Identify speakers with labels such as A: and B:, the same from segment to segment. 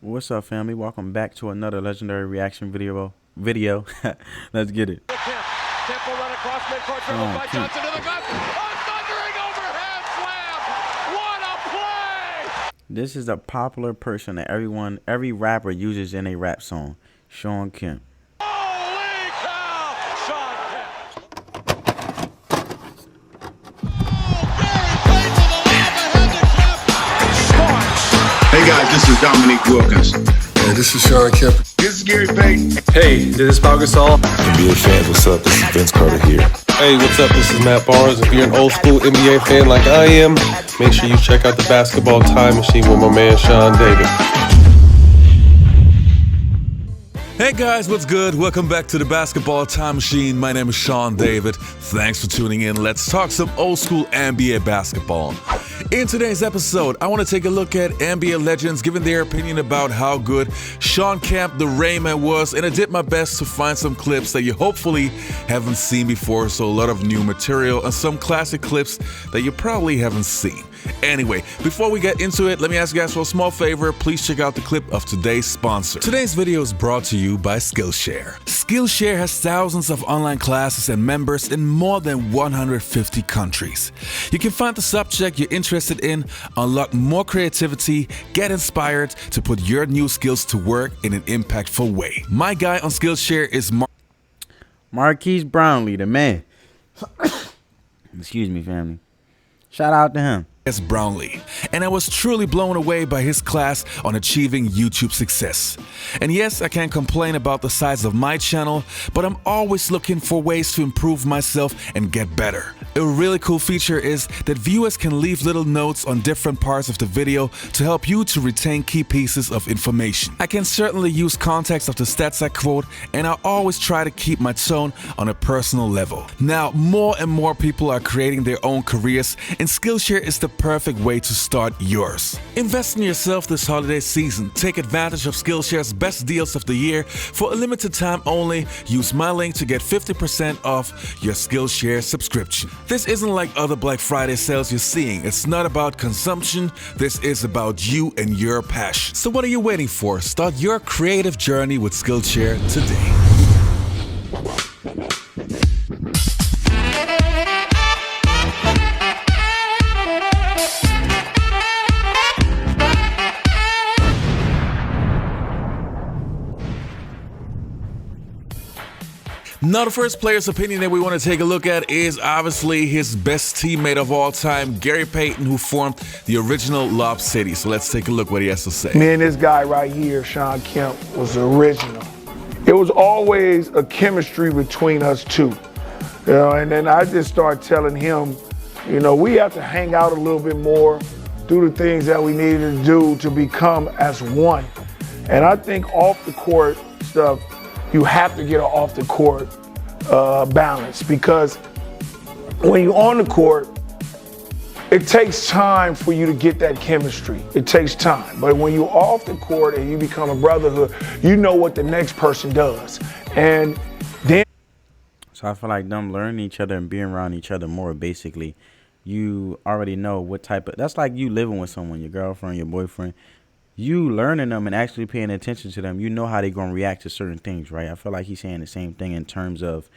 A: What's up, family? Welcome back to another legendary reaction video. Let's get it.
B: Kemp will run across midcourt, dribbled by Johnson to the gut. A thundering overhead slam! What a play!
A: This is a popular person that every rapper uses in a rap song. Shawn Kemp.
B: Holy cow! Shawn Kemp.
C: Hey guys, this is Dominique Wilkins.
D: Hey, this is Shawn Kemp.
C: This is Gary Payton.
E: Hey, this is Pau Gasol.
D: NBA fans, what's up? This is Vince Carter here.
E: Hey, what's up? This is Matt Barnes. If you're an old school NBA fan like I am, make sure you check out the Basketball Time Machine with my man Shawn David.
F: Hey guys, what's good? Welcome back to the Basketball Time Machine. My name is Shawn David. Thanks for tuning in. Let's talk some old school NBA basketball. In today's episode, I want to take a look at NBA legends giving their opinion about how good Shawn Kemp, the Rayman, was, and I did my best to find some clips that you hopefully haven't seen before, so a lot of new material and some classic clips that you probably haven't seen. Anyway, before we get into it, let me ask you guys for a small favor. Please check out the clip of today's sponsor. Today's video is brought to you by Skillshare. Skillshare has thousands of online classes and members in more than 150 countries. You can find the subject you're interested in, unlock more creativity, get inspired to put your new skills to work in an impactful way. My guy on Skillshare is
A: Marquise Brownlee, the man. Excuse me, family. Shout out to him.
F: Brownlee, and I was truly blown away by his class on achieving YouTube success. And yes, I can't complain about the size of my channel, but I'm always looking for ways to improve myself and get better. A really cool feature is that viewers can leave little notes on different parts of the video to help you to retain key pieces of information. I can certainly use context of the stats I quote, and I always try to keep my tone on a personal level. Now, more and more people are creating their own careers, and Skillshare is the perfect way to start yours. Invest in yourself this holiday season. Take advantage of Skillshare's best deals of the year. For a limited time only, use my link to get 50% off your Skillshare subscription. This isn't like other Black Friday sales you're seeing. It's not about consumption. This is about you and your passion. So what are you waiting for? Start your creative journey with Skillshare today. Now, the first player's opinion that we want to take a look at is obviously his best teammate of all time, Gary Payton, who formed the original Lob City. So let's take a look what he has to say.
G: Me and this guy right here, Shawn Kemp, was the original. It was always a chemistry between us two. You know, and then I just started telling him, you know, we have to hang out a little bit more, do the things that we needed to do to become as one. And I think off the court stuff, you have to get an off the court balance, because when you're on the court, it takes time for you to get that chemistry. It takes time. But when you're off the court and you become a brotherhood, you know what the next person does. And then.
A: So I feel like them learning each other and being around each other more, basically, you already know what type of, that's like you living with someone, your girlfriend, your boyfriend. You learning them and actually paying attention to them, you know how they're going to react to certain things, right? I feel like he's saying the same thing in terms of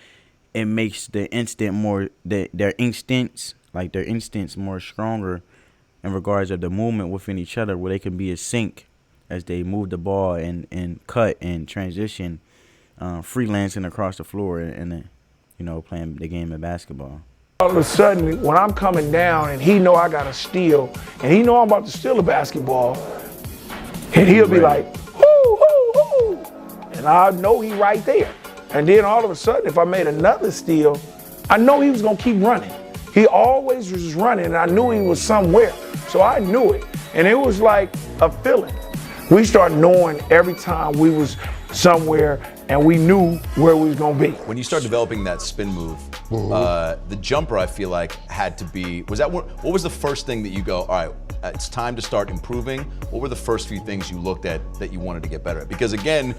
A: it makes the instinct more, their instincts more stronger in regards of the movement within each other, where they can be a sync as they move the ball and cut and transition, freelancing across the floor and you know, playing the game of basketball.
G: All of a sudden, when I'm coming down and he know I got a steal, and he know I'm about to steal a basketball, and he'll be like, hoo, hoo, hoo. And I know he right there. And then all of a sudden, if I made another steal, I know he was gonna keep running. He always was running, and I knew he was somewhere. So I knew it. And it was like a feeling. We started knowing every time we was somewhere and we knew where we was gonna be.
H: When you start developing that spin move, the jumper, I feel like, had to be, what was the first thing that you go, all right, it's time to start improving? What were the first few things you looked at that you wanted to get better at? Because again,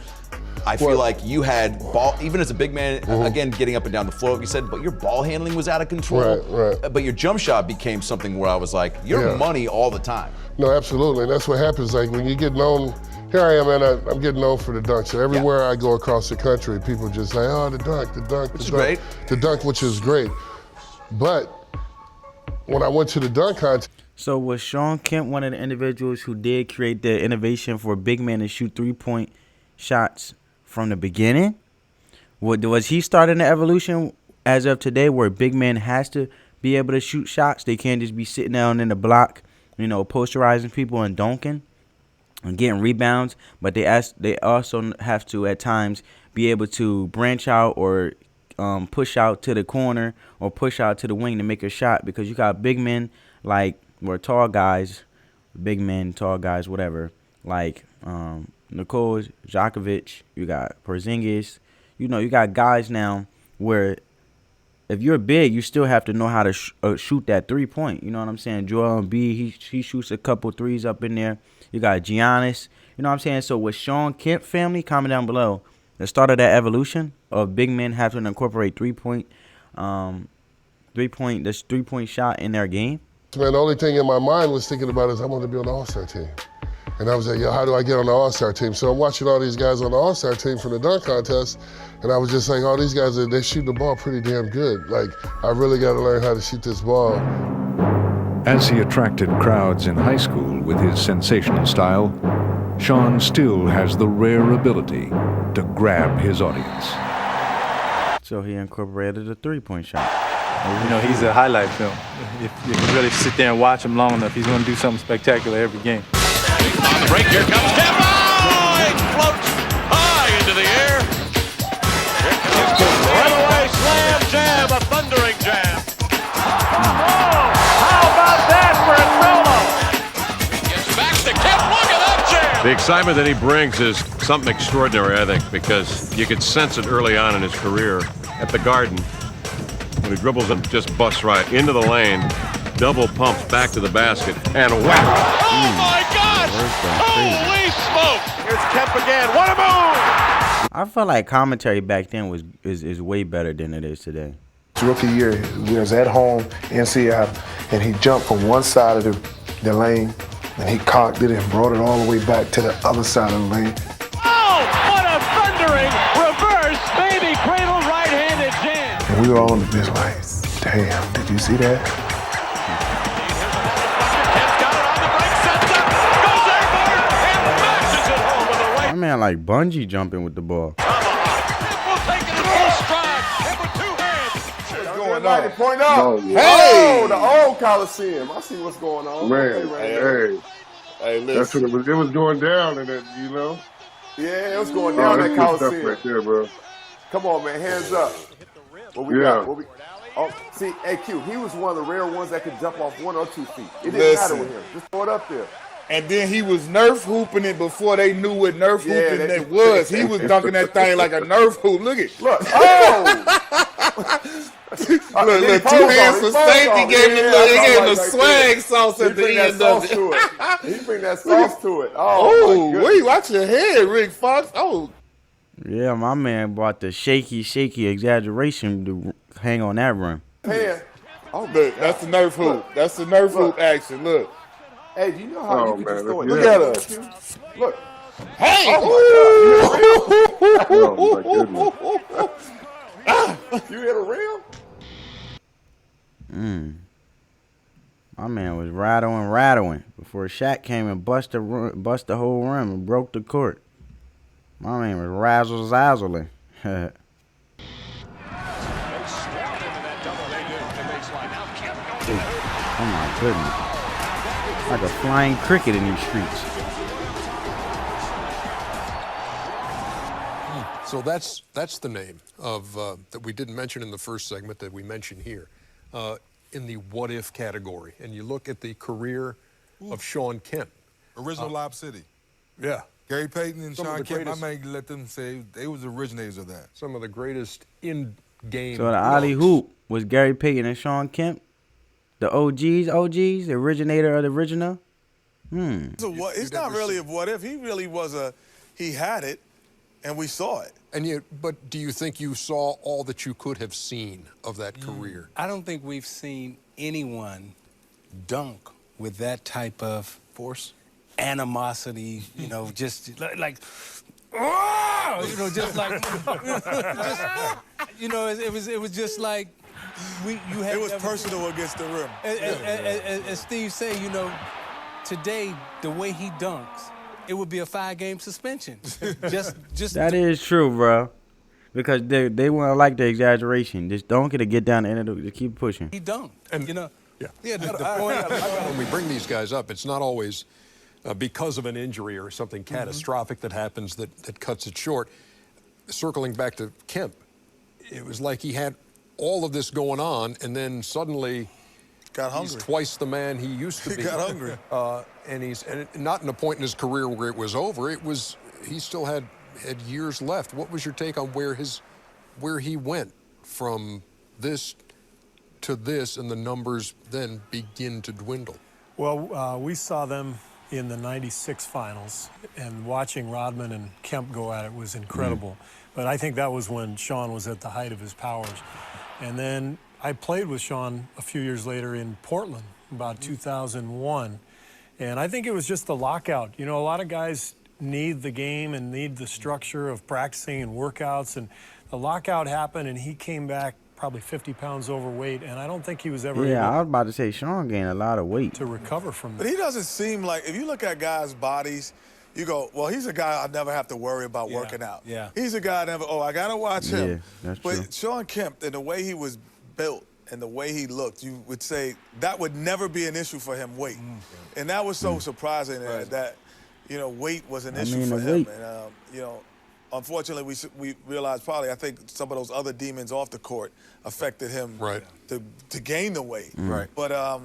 H: I feel like you had ball, even as a big man, again, getting up and down the floor, like you said, but your ball handling was out of control.
D: Right.
H: But your jump shot became something where I was like, you're money all the time.
D: No, absolutely. And that's what happens. Like when you get known here I am, man. I'm getting known for the dunk. So everywhere I go across the country, people just say, oh, the dunk, the dunk,
H: Which
D: the
H: is
D: dunk.
H: great.
D: The dunk, which is great. But when I went to the dunk contest,
A: So was Shawn Kemp one of the individuals who did create the innovation for big men to shoot 3-point shots from the beginning? Was he starting the evolution as of today where big men has to be able to shoot shots? They can't just be sitting down in the block, posterizing people and dunking and getting rebounds. But they also have to at times be able to branch out or push out to the corner or push out to the wing to make a shot, because you got big men like tall guys, big men, tall guys, whatever, like Nikola Djokovic, you got Porzingis. You got guys now where if you're big, you still have to know how to shoot that 3-point. You know what I'm saying? Joel Embiid, he shoots a couple threes up in there. You got Giannis. You know what I'm saying? So with Shawn Kemp family, comment down below the start of that evolution of big men having to incorporate 3-point shot in their game.
D: man, the only thing in my mind was thinking about is I want to be on the All-Star team. And I was like, yo, how do I get on the All-Star team? So I'm watching all these guys on the All-Star team from the dunk contest, and I was just like, all these guys, they shoot the ball pretty damn good. Like, I really got to learn how to shoot this ball.
I: As he attracted crowds in high school with his sensational style, Shawn still has the rare ability to grab his audience.
A: So he incorporated a 3-point shot.
J: He's a highlight film. If you really sit there and watch him long enough, he's going to do something spectacular every game.
B: On the break, here comes Kemp. Oh, it floats high into the air. Here comes the runaway slam jam, a thundering jam. Oh, how about that for a solo? Gets back to Kemp. Look at that jam.
K: The excitement that he brings is something extraordinary, I think, because you could sense it early on in his career at the Garden when he dribbles and just busts right into the lane, double pumps back to the basket, and whack!
B: Oh my gosh! Holy smoke! Here's Kemp again. What a move!
A: I felt like commentary back then is way better than it is today.
G: His rookie year, we was at home in Seattle, and he jumped from one side of the lane, and he cocked it and brought it all the way back to the other side of the lane.
B: Oh, what a thundering reverse baby cradle right-handed jam!
G: And we were on the bench like, damn, did you see that?
B: Kemp's got it on the break, sets up, goes airborne, and mashes it home with a right.
A: My man like bungee jumping with the ball.
B: We'll take it in full stride, and with two hands.
G: What's going on? Point out.
D: No,
G: Hey, the old Coliseum. I see what's going on.
D: Man,
G: Okay,
D: hey, that's what it was going down, and that,
G: Yeah, it was going down that
D: that's good stuff
G: Coliseum.
D: right there, bro.
G: Come on, man, hands up. What we
D: Yeah.
G: got? Oh, see, AQ, he was one of the rare ones that could jump off 1 or 2 feet. It didn't matter with him. Just throw it up there.
L: And then he was Nerf hooping it before they knew what Nerf
G: Yeah,
L: hooping
G: that-
L: it was. He was dunking that thing like a Nerf hoop. Look at
G: Look, oh!
L: look, 2 hands for safety. Gave him the swag sauce at the end of it.
G: He bring that sauce to it. Oh, my
L: wait, watch your head, Rick Fox. Oh,
A: Yeah, my man brought the shaky exaggeration to hang on that run.
G: man. Oh,
L: look, that's the Nerf hoop. That's the Nerf hoop action. Look.
G: Hey, do you know how you can just throw it?
L: Look at us.
G: Look.
L: Hey!
G: Oh, my God. You hit a reel?
A: My man was rattling before Shaq came and bust the whole rim and broke the court. My man was razzle-zazzling. Oh my goodness. Like a flying cricket in these streets.
M: So that's the name of that we didn't mention in the first segment that we mentioned here in the what if category. And you look at the career of Shawn Kemp.
N: Original Lob City.
M: Yeah.
N: Gary Payton and
M: Some of
N: Shawn
M: the
N: Kemp, I
M: greatest-
N: may let them say they was the originators of that.
M: Some of the greatest in-game.
A: So the alley hoop was Gary Payton and Shawn Kemp. The OGs, the originator of the original.
N: It's not really a what if. He had it, and we saw it.
M: But do you think you saw all that you could have seen of that career?
O: I don't think we've seen anyone dunk with that type of
M: force.
O: animosity, you know, just like, oh! You know, just like, you know, it was just like, you had.
N: It was personal against the rim.
O: As Steve say, you know, today the way he dunks, it would be a 5-game suspension. just
A: That is true, bro. Because they want to like the exaggeration. Just don't get down the end of just keep pushing.
O: He dunked, and you know.
M: Yeah, the point when we bring these guys up, it's not always because of an injury or something catastrophic that happens that cuts it short. Circling back to Kemp, it was like he had all of this going on, and then suddenly
N: got hungry.
M: He's twice the man he used to be.
N: He got hungry.
M: And he's not in a point in his career where it was over. He still had years left. What was your take on where he went from this to this, and the numbers then begin to dwindle?
P: Well, we saw them in the '96 finals, and watching Rodman and Kemp go at it was incredible. But I think that was when Shawn was at the height of his powers. And then I played with Shawn a few years later in Portland, about 2001. And I think it was just the lockout. You know, a lot of guys need the game and need the structure of practicing and workouts. And the lockout happened, and he came back probably 50 pounds overweight. And I don't think he was ever able
A: I was about to say Shawn gained a lot of weight
P: to recover from that.
N: But he doesn't seem like, if you look at guys' bodies, you go, well, he's a guy I never have to worry about working out.
O: Yeah.
N: He's a guy I never, I got to watch him.
A: Yeah, that's
N: but
A: true.
N: Shawn Kemp, and the way he was built and the way he looked, you would say that would never be an issue for him, weight. And that was so surprising that, you know, weight was an issue for him. And, you know, unfortunately, we realized probably, I think some of those other demons off the court affected him to gain the weight.
M: Right.
N: But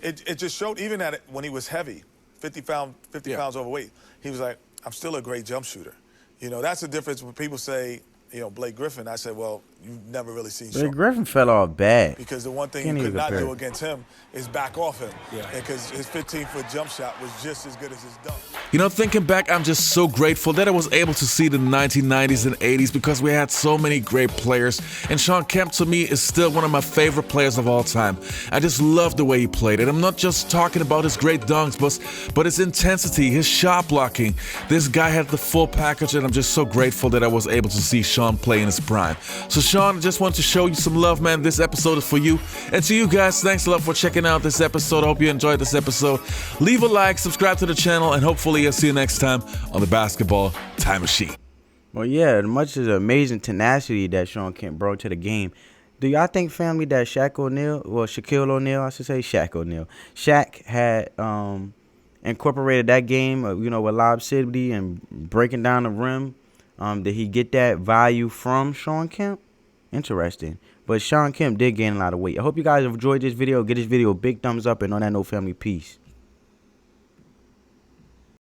N: it just showed, even at it, when he was heavy, 50 pounds overweight, he was like, I'm still a great jump shooter. You know, that's the difference when people say, you know, Blake Griffin. I said, well, you've never really seen Shawn.
A: Blake Griffin fell off bad.
N: Because the one thing you could not do against him is back off him. Yeah. Because his 15-foot jump shot was just as good as his dunk.
F: You know, thinking back, I'm just so grateful that I was able to see the 1990s and 80s because we had so many great players. And Shawn Kemp, to me, is still one of my favorite players of all time. I just love the way he played. And I'm not just talking about his great dunks, but his intensity, his shot blocking. This guy had the full package, and I'm just so grateful that I was able to see Shawn play in his prime. So, Shawn, I just want to show you some love, man. This episode is for you. And to you guys, thanks a lot for checking out this episode. I hope you enjoyed this episode. Leave a like, subscribe to the channel, and hopefully I'll see you next time on the Basketball Time Machine.
A: Well, yeah, as much as the amazing tenacity that Shawn Kemp brought to the game, do y'all think, family, that Shaquille O'Neal, I should say Shaq O'Neal, Shaq had incorporated that game, you know, with Lob City and breaking down the rim? Did he get that value from Shawn Kemp? Interesting. But Shawn Kemp did gain a lot of weight. I hope you guys have enjoyed this video. Give this video a big thumbs up, and on that note, family, peace.